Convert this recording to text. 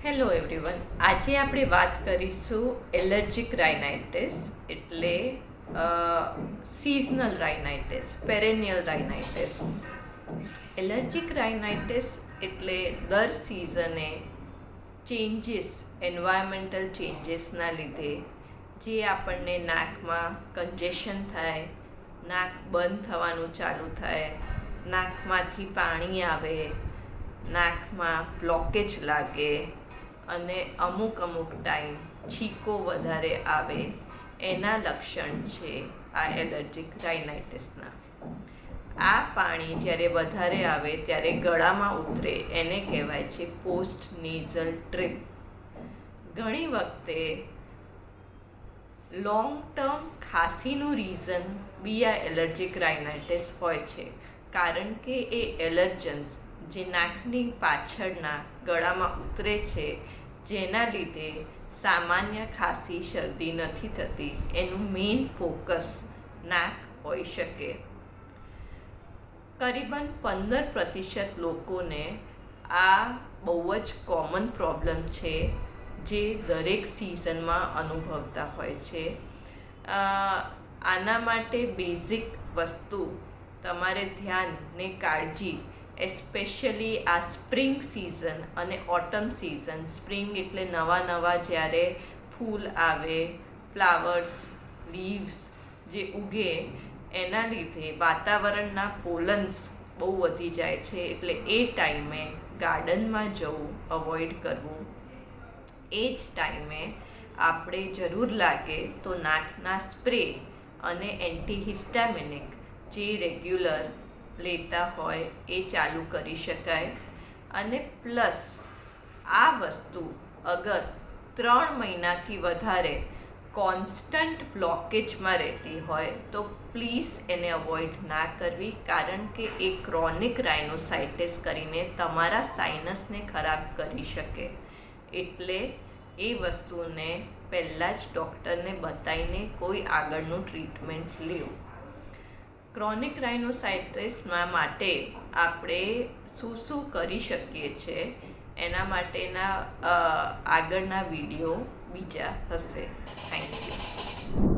Hello everyone, આજે આપણે વાત કરીશું એલર્જીક રાઇનાઇટિસ એટલે seasonal rhinitis, પેરેનિયલ rhinitis. Allergic rhinitis એટલે દર સિઝને ચેન્જીસ, એન્વાયરમેન્ટલ ચેન્જીસના લીધે જે આપણને નાકમાં કન્જેશન થાય, નાક બંધ થવાનું ચાલુ થાય, નાકમાંથી પાણી આવે, નાકમાં બ્લોકેજ લાગે અને અમુક ટાઈમ છીકો વધારે આવે, એના લક્ષણ છે આ એલર્જીક રાઇનાઇટિસના. આ પાણી જ્યારે વધારે આવે ત્યારે ગળામાં ઉતરે, એને કહેવાય છે પોસ્ટ નેઝલ ડ્રીપ. ઘણી વખતે લોંગ ટર્મ ખાંસીનું રીઝન બી આ એલર્જીક રાઇનાઇટિસ હોય છે, કારણ કે એ એલર્જન્સ જે નાકની પાછળના ગળામાં ઉતરે છે, જેના લીધે સામાન્ય ખાંસી શરદી નથી થતી, એનું મેઇન ફોકસ નાક હોઈ શકે. કરીબન 15% લોકોને આ બહુ જ કોમન પ્રોબ્લેમ છે, જે દરેક સિઝનમાં અનુભવતા હોય છે. આના માટે બેઝિક વસ્તુ તમારે ધ્યાન ને કાળજી, એસ્પેશિયલી આ સ્પ્રિંગ સિઝન અને ઓટમ સિઝન. સ્પ્રિંગ એટલે નવા જ્યારે ફૂલ આવે, ફ્લાવર્સ, લીવ્સ જે ઉગે, એના લીધે વાતાવરણના પોલન્સ બહુ વધી જાય છે, એટલે એ ટાઈમે ગાર્ડનમાં જવું અવોઇડ કરવું. એ જ ટાઈમે આપણે જરૂર લાગે તો નાકના સ્પ્રે અને એન્ટીહિસ્ટામિનિક જે રેગ્યુલર લેતા હોય એ ચાલુ કરી શકાય. અને પ્લસ આ વસ્તુ અગર 3 મહિનાથી વધારે કોન્સ્ટન્ટ બ્લોકેજમાં રહેતી હોય તો પ્લીઝ એને અવોઇડ ના કરવી, કારણ કે એ ક્રોનિક રાઇનોસાઇટિસ કરીને તમારા સાઇનસને ખરાબ કરી શકે. એટલે એ વસ્તુને પહેલાં જ ડૉક્ટરને બતાવીને કોઈ આગળનું ટ્રીટમેન્ટ લેવું. ક્રોનિક રાઇનોસાઇટિસના માટે આપણે શું કરી શકીએ છીએ, એના માટેના આગળના વિડીયો બીજા હશે. Thank you.